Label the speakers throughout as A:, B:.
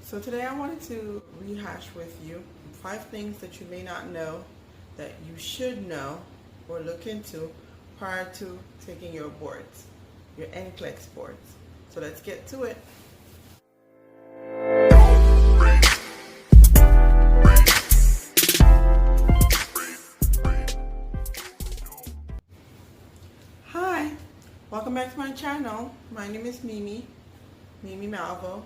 A: So today I wanted to rehash with you 5 things that you may not know that you should know or look into prior to taking your boards, your NCLEX boards. So let's get to it. Hi, welcome back to my channel. My name is Mimi Malvo.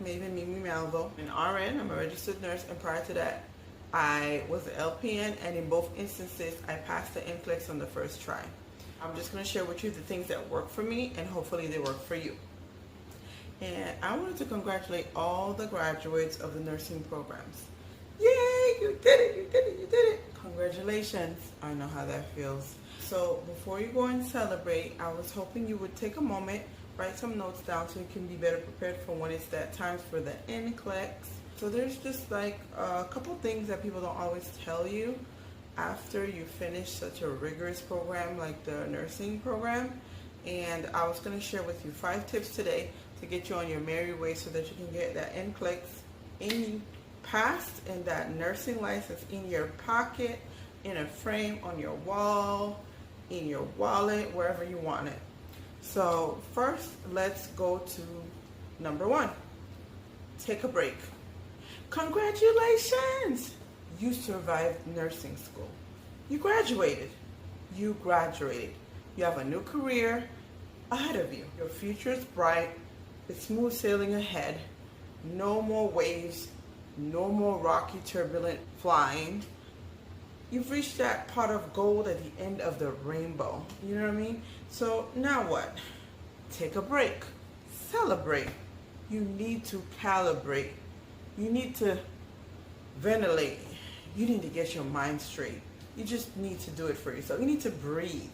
A: Mimi Malvo, an RN. I'm a registered nurse, and prior to that, I was an LPN, and in both instances, I passed the NCLEX on the first try. I'm just going to share with you the things that work for me, and hopefully they work for you. And I wanted to congratulate all the graduates of the nursing programs. Yay! You did it! You did it! You did it! Congratulations! I know how that feels. So before you go and celebrate, I was hoping you would take a moment, write some notes down so you can be better prepared for when it's that time for the NCLEX. So there's just like a couple things that people don't always tell you after you finish such a rigorous program like the nursing program. And I was going to share with you 5 tips today to get you on your merry way so that you can get that NCLEX passed and that nursing license in your pocket, in a frame, on your wall, in your wallet, wherever you want it. So first, let's go to number 1. Take a break. Congratulations! You survived nursing school. You graduated. You graduated. You have a new career ahead of you. Your future is bright. It's smooth sailing ahead. No more waves. No more rocky, turbulent flying. You've reached that pot of gold at the end of the rainbow. You know what I mean? So now what? Take a break. Celebrate. You need to calibrate. You need to ventilate. You need to get your mind straight. You just need to do it for yourself. You need to breathe.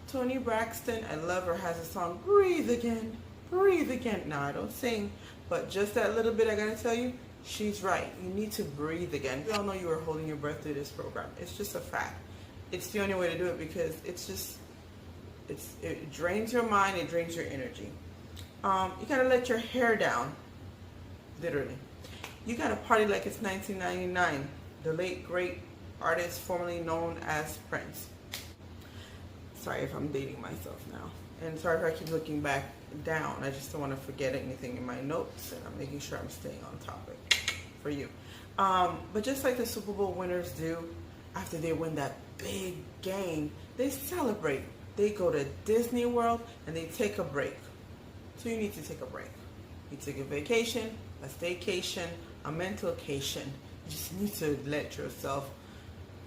A: Toni Braxton, I love her, has a song, Breathe Again, Breathe Again. Now, I don't sing, but just that little bit I gotta tell you, she's right. You need to breathe again. We all know you were holding your breath through this program. It's just a fact. It's the only way to do it because it drains your mind, it drains your energy. You gotta let your hair down, literally. You gotta party like it's 1999. The late great artist formerly known as Prince. Sorry if I'm dating myself now. And sorry if I keep looking back down. I just don't want to forget anything in my notes, and I'm making sure I'm staying on topic for you. But just like the Super Bowl winners do, after they win that big game, they celebrate. They go to Disney World and they take a break. So you need to take a break. You take a vacation, a staycation, a mentalcation. You just need to let yourself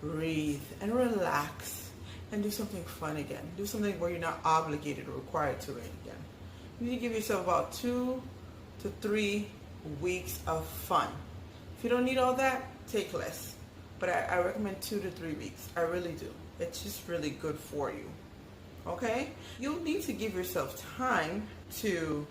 A: breathe and relax and do something fun again. Do something where you're not obligated or required to it again. You need to give yourself about 2 to 3 weeks of fun. If you don't need all that, take less. But I recommend 2 to 3 weeks. I really do. It's just really good for you. Okay? You'll need to give yourself time to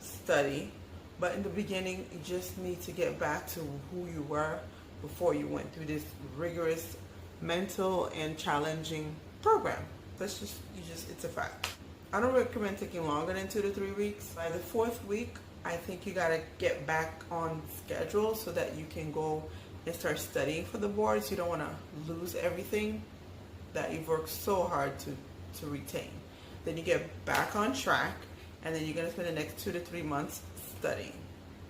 A: study. But in the beginning, you just need to get back to who you were before you went through this rigorous, mental, and challenging program. It's a fact. I don't recommend taking longer than 2 to 3 weeks. By the 4th week, I think you gotta get back on schedule so that you can go and start studying for the boards. You don't wanna lose everything that you've worked so hard to retain. Then you get back on track, and then you're gonna spend the next 2 to 3 months studying.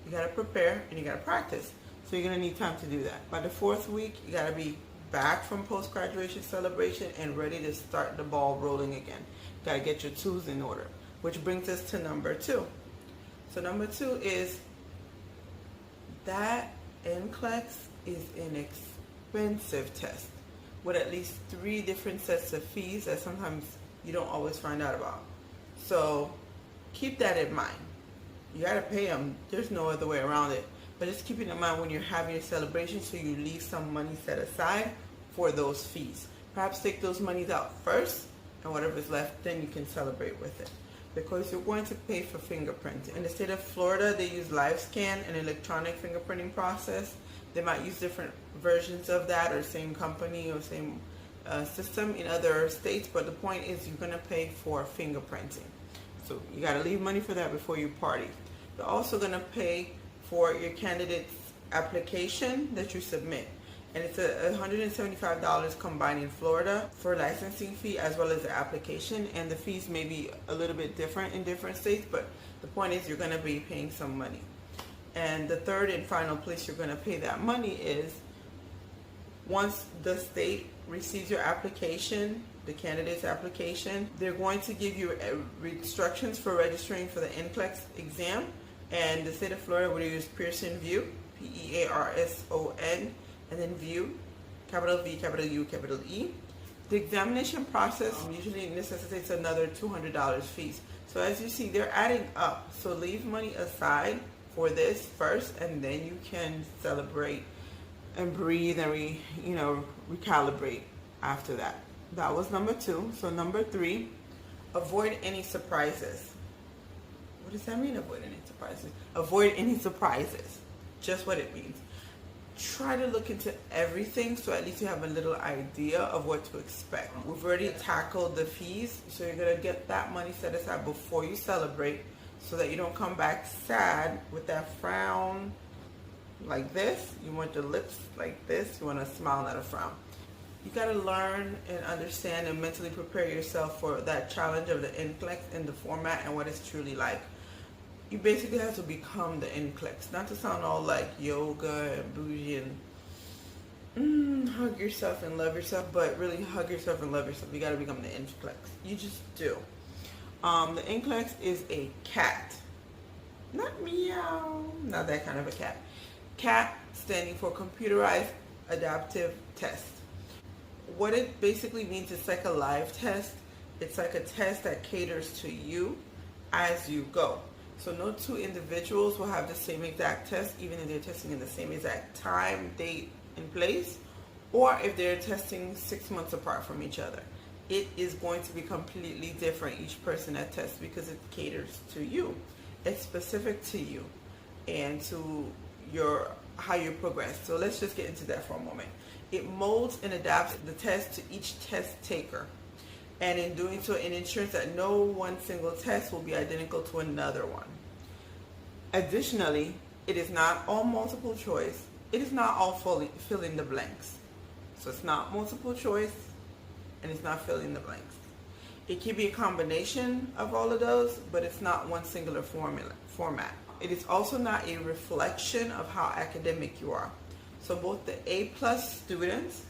A: You gotta prepare and you gotta practice. So you're gonna need time to do that. By the 4th week, you gotta be back from post-graduation celebration and ready to start the ball rolling again. You gotta get your tools in order. Which brings us to number 2. So number 2 is that NCLEX is an expensive test with at least 3 different sets of fees that sometimes you don't always find out about. So keep that in mind. You gotta pay them. There's no other way around it. But just keep it in mind when you're having your celebration, so you leave some money set aside for those fees. Perhaps take those monies out first, and whatever's left, then you can celebrate with it. Because you're going to pay for fingerprinting. In the state of Florida, they use LiveScan, an electronic fingerprinting process. They might use different versions of that, or same company or same system in other states, but the point is you're going to pay for fingerprinting. So you got to leave money for that before you party. You're also going to pay for your candidate's application that you submit. And it's $175 combined in Florida for licensing fee as well as the application. And the fees may be a little bit different in different states, but the point is you're going to be paying some money. And the third and final place you're going to pay that money is once the state receives your application, the candidate's application, they're going to give you instructions for registering for the NCLEX exam. And the state of Florida will use Pearson VUE, P-E-A-R-S-O-N, and then VUE, capital V, capital U, capital E. The examination process usually necessitates another $200 fees. So as you see, they're adding up. So leave money aside for this first, and then you can celebrate and breathe and recalibrate after that. That was number 2. So number 3, avoid any surprises. What does that mean, avoid any surprises? Avoid any surprises. Just what it means. Try to look into everything so at least you have a little idea of what to expect. We've already tackled the fees, so you're going to get that money set aside before you celebrate so that you don't come back sad with that frown like this. You want your lips like this. You want to smile, not a frown. You got to learn and understand and mentally prepare yourself for that challenge of the NCLEX and the format and what it's truly like. You basically have to become the NCLEX, not to sound all like yoga and bougie and hug yourself and love yourself, but really hug yourself and love yourself. You got to become the NCLEX. You just do. The NCLEX is a cat, not meow, not that kind of a cat. CAT standing for Computerized Adaptive Test. What it basically means is like a live test. It's like a test that caters to you as you go. So no two individuals will have the same exact test, even if they're testing in the same exact time, date, and place, or if they're testing 6 months apart from each other. It is going to be completely different, each person that tests, because it caters to you. It's specific to you and to how you progress. So let's just get into that for a moment. It molds and adapts the test to each test taker. And in doing so, it ensures that no one single test will be identical to another one. Additionally, it is not all multiple choice. It is not all fill in the blanks. So it's not multiple choice and it's not fill in the blanks. It can be a combination of all of those, but it's not one singular format. It is also not a reflection of how academic you are. So both the A+ students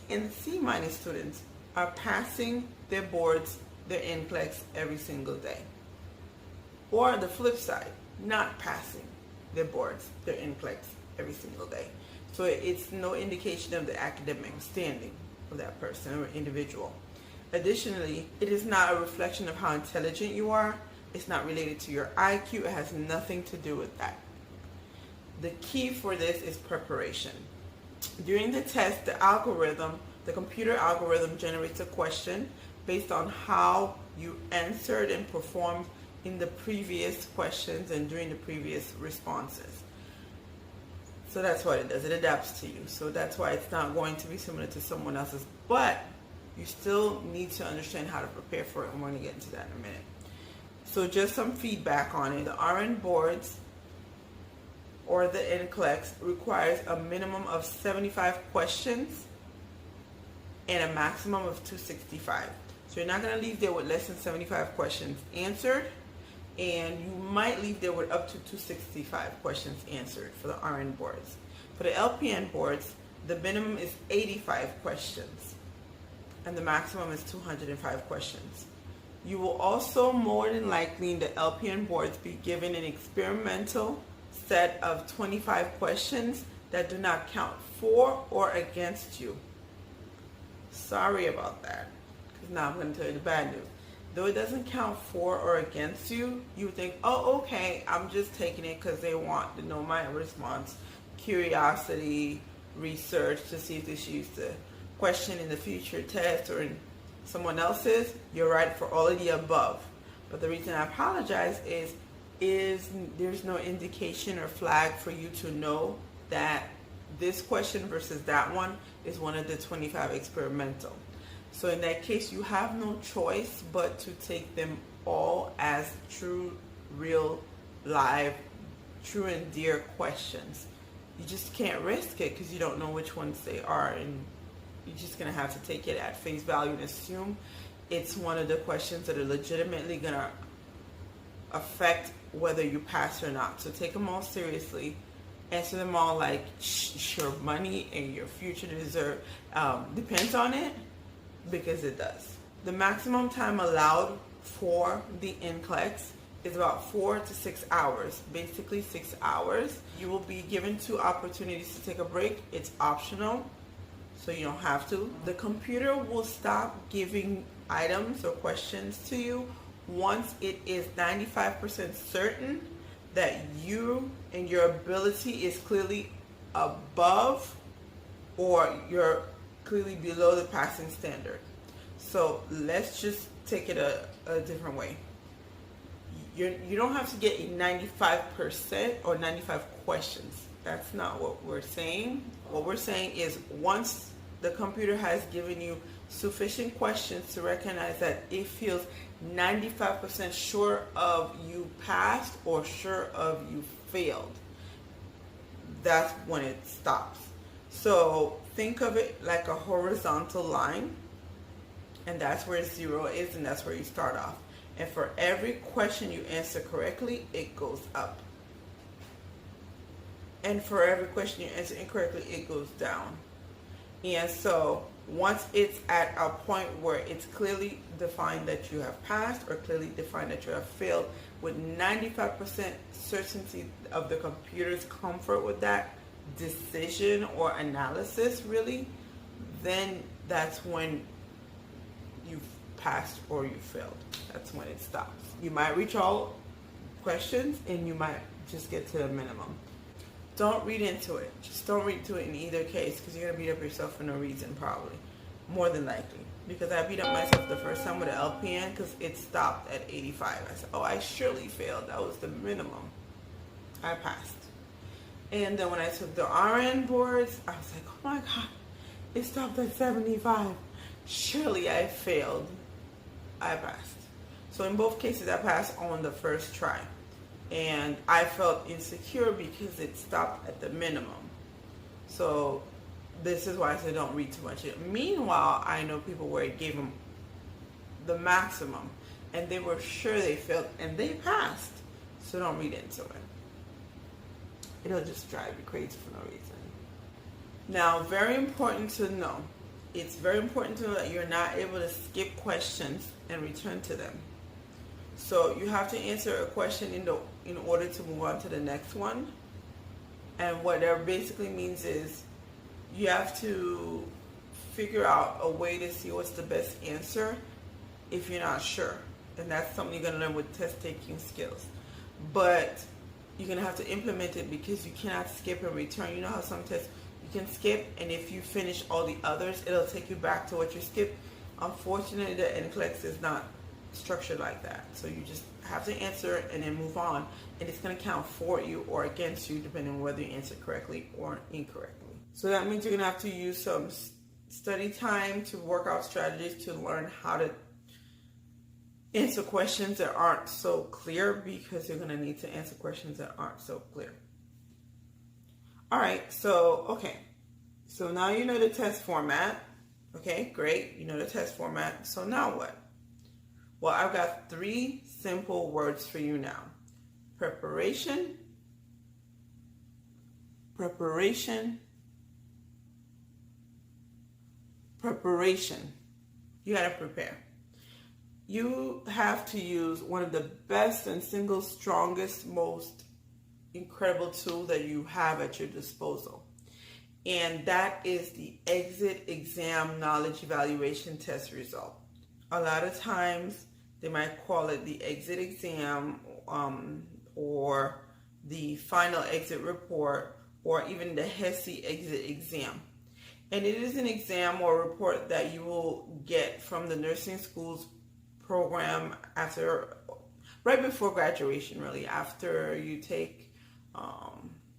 A: and the C- students are passing their boards, their NCLEX every single day. Or the flip side, not passing their boards, their NCLEX every single day. So it's no indication of the academic standing of that person or individual. Additionally, it is not a reflection of how intelligent you are. It's not related to your IQ. It has nothing to do with that. The key for this is preparation. During the test, the computer algorithm generates a question based on how you answered and performed in the previous questions and during the previous responses. So that's what it does. It adapts to you. So that's why it's not going to be similar to someone else's. But you still need to understand how to prepare for it. I'm going to get into that in a minute. So just some feedback on it. The RN boards or the NCLEX requires a minimum of 75 questions and a maximum of 265. So you're not going to leave there with less than 75 questions answered, and you might leave there with up to 265 questions answered for the RN boards. For the LPN boards, the minimum is 85 questions and the maximum is 205 questions. You will also more than likely in the LPN boards be given an experimental set of 25 questions that do not count for or against you. Sorry about that, because now I'm going to tell you the bad news. Though it doesn't count for or against you, you would think, oh, okay, I'm just taking it because they want to know my response, curiosity, research to see if this used the question in the future test or in someone else's. You're right for all of the above. But the reason I apologize is there's no indication or flag for you to know that this question versus that one is one of the 25 experimental. So in that case, you have no choice but to take them all as true, real, live true and dear questions. You just can't risk it because you don't know which ones they are, and you're just going to have to take it at face value and assume it's one of the questions that are legitimately going to affect whether you pass or not. So take them all seriously. Answer them all like your money and your future depends on it, because it does. The maximum time allowed for the NCLEX is about 4 to 6 hours, basically 6 hours. You will be given 2 opportunities to take a break. It's optional, so you don't have to. The computer will stop giving items or questions to you once it is 95% certain that you and your ability is clearly above or you're clearly below the passing standard. So let's just take it a different way. You don't have to get a 95% or 95 questions. That's not what we're saying. What we're saying is once the computer has given you sufficient questions to recognize that it feels 95% sure of you passed or sure of you failed, that's when it stops. So think of it like a horizontal line, and that's where 0 is, and that's where you start off. And for every question you answer correctly, it goes up. And for every question you answer incorrectly, it goes down. And so once it's at a point where it's clearly defined that you have passed or clearly defined that you have failed, with 95% certainty of the computer's comfort with that decision or analysis, really, then that's when you've passed or you failed. That's when it stops. You might reach all questions and you might just get to the minimum. Don't read into it. Just don't read into it in either case, because you're going to beat up yourself for no reason, probably. More than likely. Because I beat up myself the first time with an LPN because it stopped at 85. I said, oh, I surely failed. That was the minimum. I passed. And then when I took the RN boards, I was like, oh my God, it stopped at 75. Surely I failed. I passed. So in both cases, I passed on the first try. And I felt insecure because it stopped at the minimum. So this is why I said don't read too much. Meanwhile, I know people where it gave them the maximum and they were sure they failed and they passed. So don't read into it. It'll just drive you crazy for no reason. Now, very important to know. It's very important to know that you're not able to skip questions and return to them. So you have to answer a question in order to move on to the next one. And what that basically means is you have to figure out a way to see what's the best answer if you're not sure. And that's something you're going to learn with test taking skills. But you're going to have to implement it because you cannot skip and return. You know how some tests you can skip, and if you finish all the others, it'll take you back to what you skipped. Unfortunately, the NCLEX is not structured like that. So you just have to answer it and then move on, and it's going to count for you or against you depending on whether you answer correctly or incorrectly. So that means you're going to have to use some study time to work out strategies to learn how to answer questions that aren't so clear, because you're going to need to answer questions that aren't so clear. All right, so now you know the test format. Okay, great, you know the test format. So now what? Well, I've got 3 simple words for you now. Preparation, preparation, preparation. You gotta prepare. You have to use one of the best and single strongest, most incredible tool that you have at your disposal. And that is the exit exam knowledge evaluation test result. A lot of times they might call it the exit exam or the final exit report, or even the HESI exit exam. And it is an exam or report that you will get from the nursing school's program right before graduation, really, after you take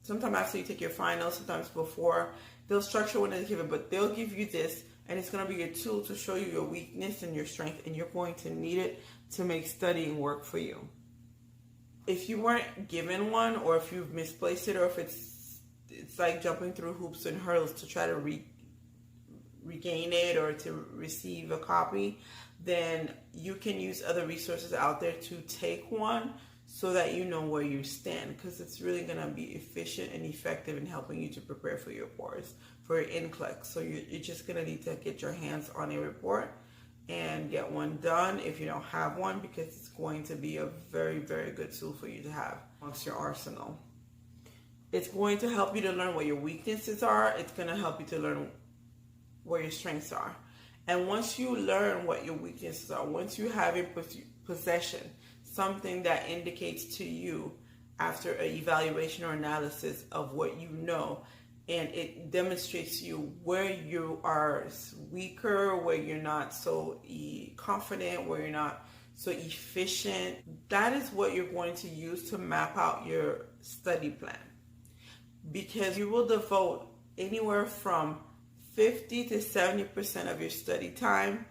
A: sometimes after you take your finals, sometimes before. They'll structure when they give it, but they'll give you this, and it's going to be your tool to show you your weakness and your strength, and you're going to need it to make studying work for you. if you weren't given one, or if you've misplaced it, or if it's like jumping through hoops and hurdles to try to regain it or to receive a copy, then you can use other resources out there to take one so that you know where you stand, because it's really going to be efficient and effective in helping you to prepare for your boards, for your NCLEX. So you're just going to need to get your hands on a report and get one done if you don't have one, because it's going to be a very, very good tool for you to have amongst your arsenal. It's going to help you to learn what your weaknesses are. It's going to help you to learn where your strengths are. And once you learn what your weaknesses are, once you have a possession, something that indicates to you after an evaluation or analysis of what you know, and it demonstrates to you where you are weaker, where you're not so confident, where you're not so efficient, that is what you're going to use to map out your study plan. Because you will devote anywhere from 50 to 70% of your study time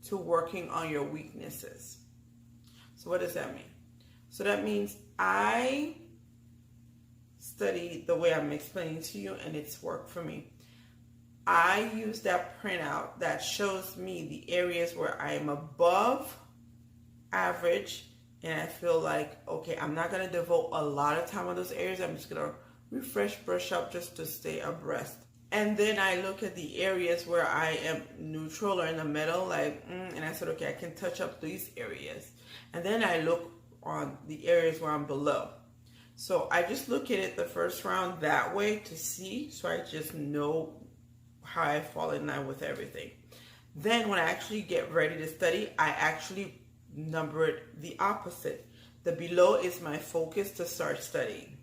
A: to working on your weaknesses. So what does that mean? So that means I study the way I'm explaining to you, and it's worked for me. I use that printout that shows me the areas where I am above average, and I feel like, okay, I'm not going to devote a lot of time on those areas. I'm just going to refresh, brush up just to stay abreast. And then I look at the areas where I am neutral or in the middle, like, and I said, okay, I can touch up these areas. And then I look on the areas where I'm below. So I just look at it the first round that way to see, so I just know how I fall in line with everything. Then when I actually get ready to study, I actually number it the opposite. The below is my focus to start studying.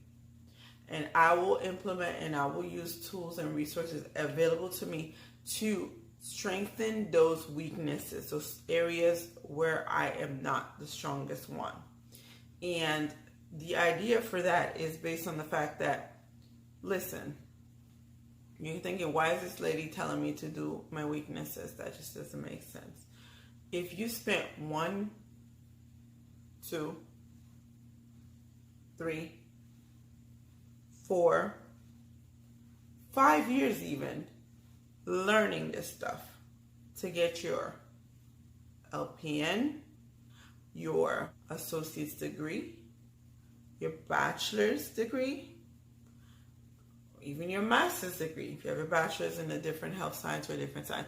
A: And I will implement and I will use tools and resources available to me to strengthen those weaknesses, those areas where I am not the strongest one. And the idea for that is based on the fact that, listen, you're thinking, why is this lady telling me to do my weaknesses? That just doesn't make sense. If you spent 1, 2, 3, 4, 5 years even learning this stuff to get your LPN, your associate's degree, your bachelor's degree, even your master's degree, if you have a bachelor's in a different health science or a different science.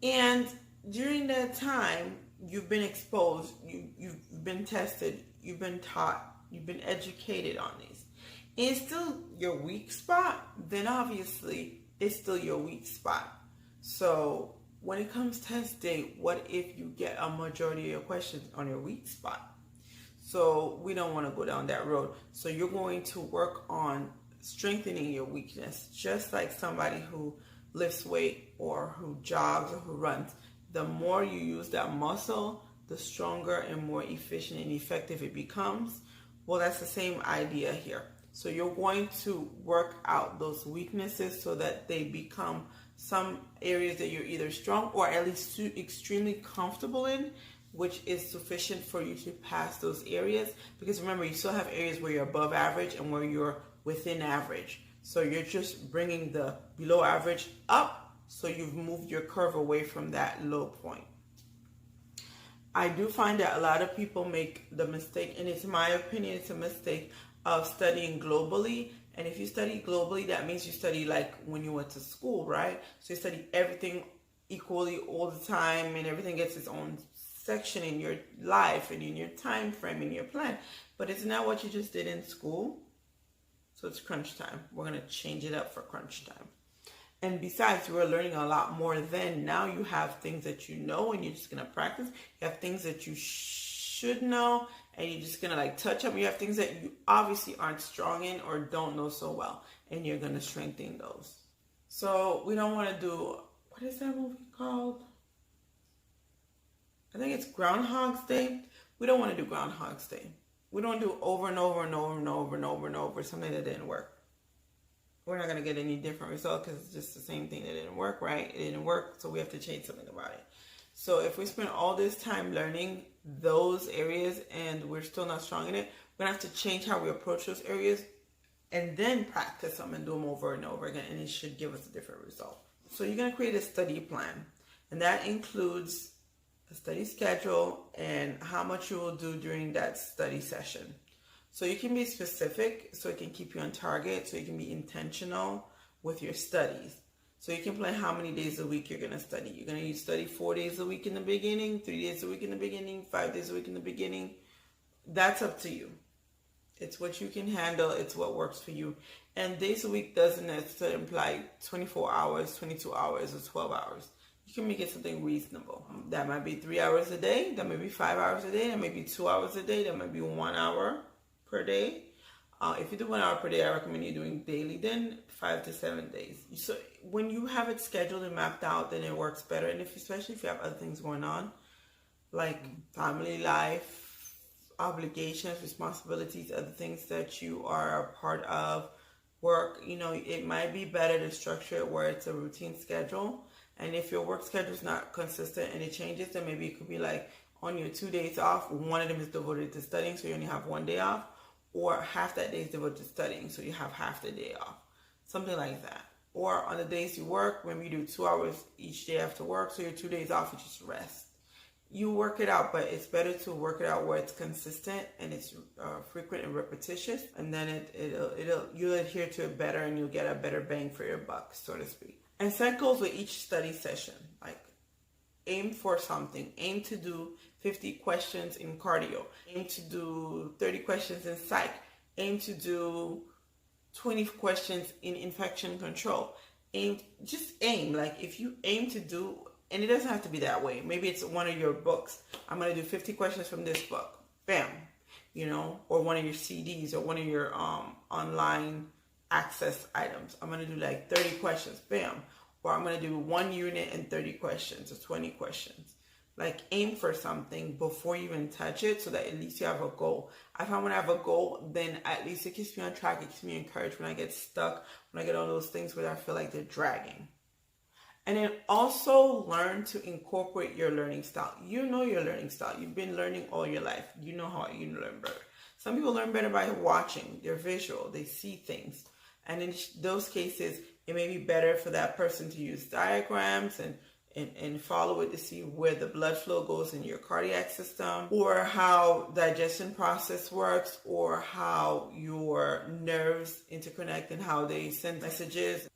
A: And during that time, you've been exposed, you've been tested, you've been taught, you've been educated on these. And it's still your weak spot, then obviously it's still your weak spot. So when it comes test day, what if you get a majority of your questions on your weak spot? So we don't want to go down that road. So you're going to work on strengthening your weakness, just like somebody who lifts weight or who jogs or who runs. The more you use that muscle, the stronger and more efficient and effective it becomes. Well, that's the same idea here. So you're going to work out those weaknesses so that they become some areas that you're either strong or at least extremely comfortable in, which is sufficient for you to pass those areas. Because remember, you still have areas where you're above average and where you're within average. So you're just bringing the below average up, so you've moved your curve away from that low point. I do find that a lot of people make the mistake, and it's my opinion, it's a mistake, of studying globally. And if you study globally, that means you study like when you went to school, right? So you study everything equally all the time, and everything gets its own section in your life and in your time frame, in your plan. But isn't that what you just did in school? So it's crunch time. We're going to change it up for crunch time. And besides, you were learning a lot more then. Now you have things that you know and you're just going to practice. You have things that you should know and you're just going to like touch up. You have things that you obviously aren't strong in or don't know so well, and you're going to strengthen those. So we don't want to do, what is that movie called? I think it's Groundhog's Day. We don't want to do Groundhog's Day. We don't do over and over and over and over and over and over something that didn't work. We're not going to get any different result because it's just the same thing that didn't work, right? It didn't work, so we have to change something about it. So if we spend all this time learning those areas and we're still not strong in it, We're going to have to change how we approach those areas and then practice them and do them over and over again, and it should give us a different result. So you're going to create a study plan, and that includes a study schedule and how much you will do during that study session. So you can be specific so it can keep you on target, so you can be intentional with your studies. So you can plan how many days a week you're going to study. You're going to study 4 days a week in the beginning, 3 days a week in the beginning, 5 days a week in the beginning. That's up to you. It's what you can handle. It's what works for you. And days a week doesn't necessarily imply 24 hours, 22 hours, or 12 hours. You can make it something reasonable. That might be 3 hours a day. That might be 5 hours a day. That might be 2 hours a day. That might be 1 hour per day. If you do 1 hour per day, I recommend you doing daily, then 5 to 7 days. So when you have it scheduled and mapped out, then it works better. And especially if you have other things going on, like family life, obligations, responsibilities, other things that you are a part of, work, it might be better to structure it where it's a routine schedule. And if your work schedule is not consistent and it changes, then maybe it could be like on your 2 days off, one of them is devoted to studying, so you only have 1 day off. Or half that day is devoted to studying, so you have half the day off. Something like that. Or on the days you work, maybe you do 2 hours each day after work, so your 2 days off, you just rest. You work it out, but it's better to work it out where it's consistent and it's frequent and repetitious, and then you'll adhere to it better and you'll get a better bang for your buck, so to speak. And set goals with each study session. Like, aim for something. Aim to do 50 questions in cardio. Aim to do 30 questions in psych. Aim to do 20 questions in infection control. Just aim. Like, if you aim to do, and it doesn't have to be that way. Maybe it's one of your books. I'm going to do 50 questions from this book. Bam. Or one of your CDs or one of your online access items. I'm going to do like 30 questions. Bam. Or I'm going to do 1 unit and 30 questions or 20 questions. Like, aim for something before you even touch it so that at least you have a goal. I find when I have a goal, then at least it keeps me on track. It keeps me encouraged when I get stuck, when I get all those things where I feel like they're dragging. And then also learn to incorporate your learning style. You know your learning style. You've been learning all your life. You know how you learn better. Some people learn better by watching. They're visual. They see things. And in those cases, it may be better for that person to use diagrams and follow it to see where the blood flow goes in your cardiac system, or how digestion process works, or how your nerves interconnect and how they send messages.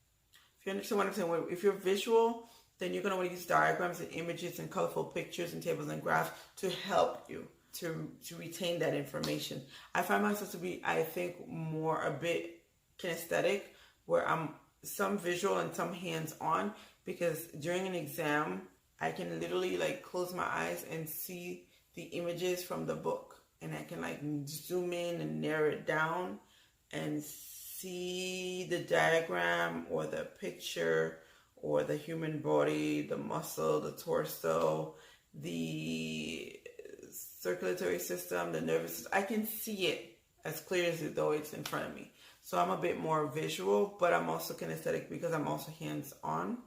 A: If you understand what I'm saying, if you're visual, then you're going to want to use diagrams and images and colorful pictures and tables and graphs to help you to retain that information. I find myself to be, I think, more a bit kinesthetic, where I'm some visual and some hands-on, because during an exam, I can literally like close my eyes and see the images from the book, and I can like zoom in and narrow it down and see the diagram or the picture or the human body, the muscle, the torso, the circulatory system, the nervous system. I can see it as clear as though it's in front of me. So I'm a bit more visual, but I'm also kinesthetic because I'm also hands-on.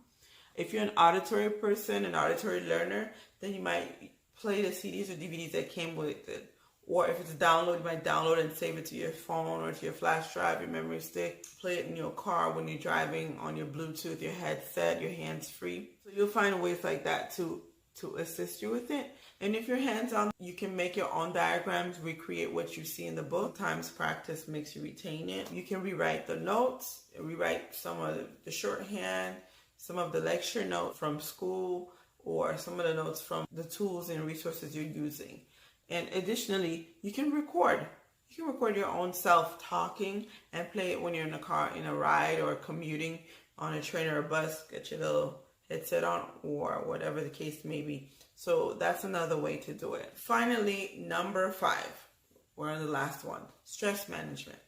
A: If you're an auditory person, an auditory learner, then you might play the CDs or DVDs that came with it. Or if it's download, you might download and save it to your phone or to your flash drive, your memory stick. Play it in your car when you're driving, on your Bluetooth, your headset, your hands-free. So you'll find ways like that to assist you with it. And if you're hands-on, you can make your own diagrams, recreate what you see in the book. Sometimes practice makes you retain it. You can rewrite the notes, rewrite some of the shorthand, some of the lecture notes from school, or some of the notes from the tools and resources you're using. And additionally, you can record. You can record your own self talking and play it when you're in a car, in a ride, or commuting on a train or a bus. Get your little headset on, or whatever the case may be. So that's another way to do it. Finally, number 5. We're on the last one. Stress management.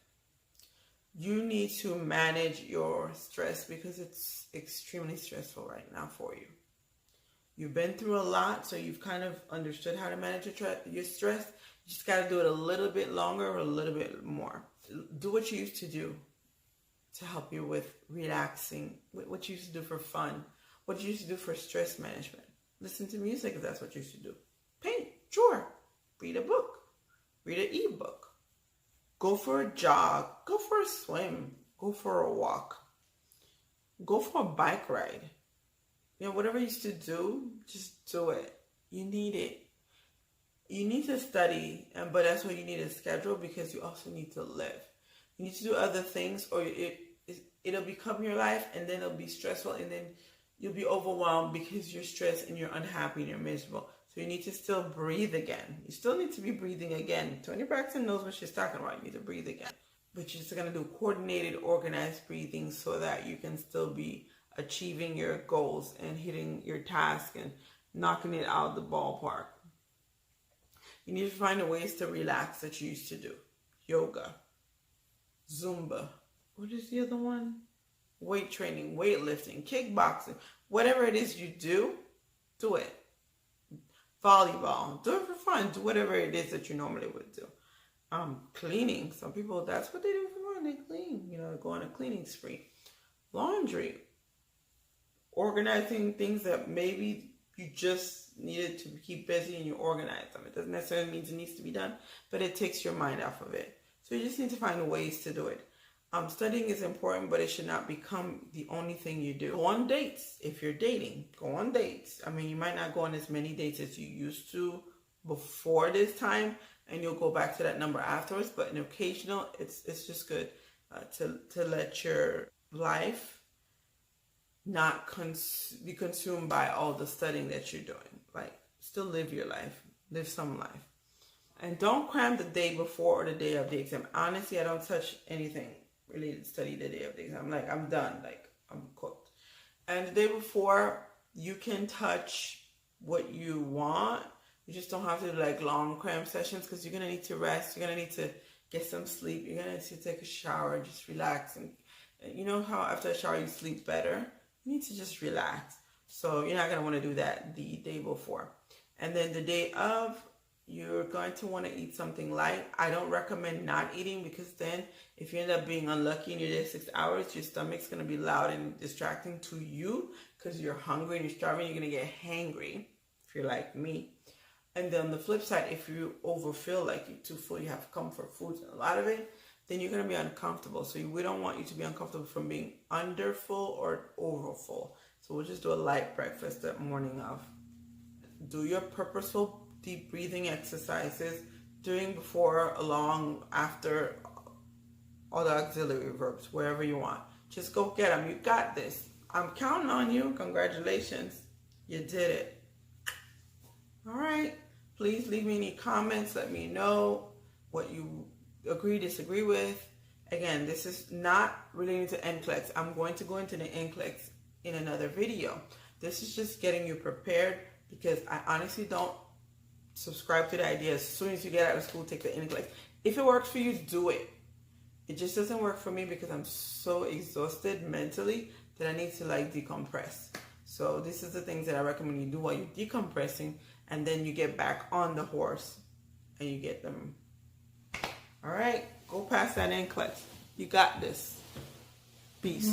A: You need to manage your stress because it's extremely stressful right now for you. You've been through a lot, so you've kind of understood how to manage your stress. You just got to do it a little bit longer or a little bit more. Do what you used to do to help you with relaxing, what you used to do for fun, what you used to do for stress management. Listen to music if that's what you used to do. Paint, draw, read a book, read an ebook. Go for a jog, go for a swim, go for a walk, go for a bike ride. You know, whatever you used to do, just do it. You need it. You need to study, but that's why you need a schedule, because you also need to live. You need to do other things, or it'll become your life, and then it'll be stressful, and then you'll be overwhelmed because you're stressed and you're unhappy and you're miserable. So you need to still breathe again. You still need to be breathing again. Toni Braxton knows what she's talking about. You need to breathe again. But you're just going to do coordinated, organized breathing so that you can still be achieving your goals and hitting your task and knocking it out of the ballpark. You need to find ways to relax that you used to do. Yoga, Zumba. What is the other one? Weight training, weightlifting, kickboxing. Whatever it is you do it. Volleyball, do it for fun. Do whatever it is that you normally would do. Cleaning. Some people, that's what they do for fun. They clean. You know, go on a cleaning spree. Laundry. Organizing things that maybe you just needed to keep busy and you organize them. It doesn't necessarily mean it needs to be done, but it takes your mind off of it. So you just need to find ways to do it. Studying is important, but it should not become the only thing you do. Go on dates. If you're dating, go on dates. I mean, you might not go on as many dates as you used to before this time, and you'll go back to that number afterwards, but an occasional, it's just good to let your life not be consumed by all the studying that you're doing. Like, still live your life. Live some life. And don't cram the day before or the day of the exam. Honestly, I don't touch anything related to study the day of the exam. Like, I'm done. Like, I'm cooked. And the day before, you can touch what you want. You just don't have to do like long cram sessions, because you're going to need to rest. You're going to need to get some sleep. You're going to need to take a shower, just relax. And you know how after a shower you sleep better? You need to just relax. So you're not going to want to do that the day before. And then the day of, you're going to want to eat something light. I don't recommend not eating, because then if you end up being unlucky and you're there 6 hours, your stomach's going to be loud and distracting to you because you're hungry and you're starving. You're going to get hangry if you're like me. And then on the flip side, if you overfeel, like you're too full, you have comfort foods and a lot of it, then you're going to be uncomfortable. So we don't want you to be uncomfortable from being under full or over full. So we'll just do a light breakfast the morning of. Do your purposeful deep breathing exercises during, before, along, after, all the auxiliary verbs, wherever you want. Just go get them. You got this. I'm counting on you. Congratulations. You did it. All right. Please leave me any comments. Let me know what you agree, disagree with. Again, this is not relating to NCLEX. I'm going to go into the NCLEX in another video. This is just getting you prepared, because I honestly don't subscribe to the idea as soon as you get out of school, take the NCLEX. If it works for you, do it. It just doesn't work for me, because I'm so exhausted mentally that I need to like decompress. So this is the things that I recommend you do while you're decompressing, and then you get back on the horse and you get them. All right, go past that NCLEX. You got this. Peace.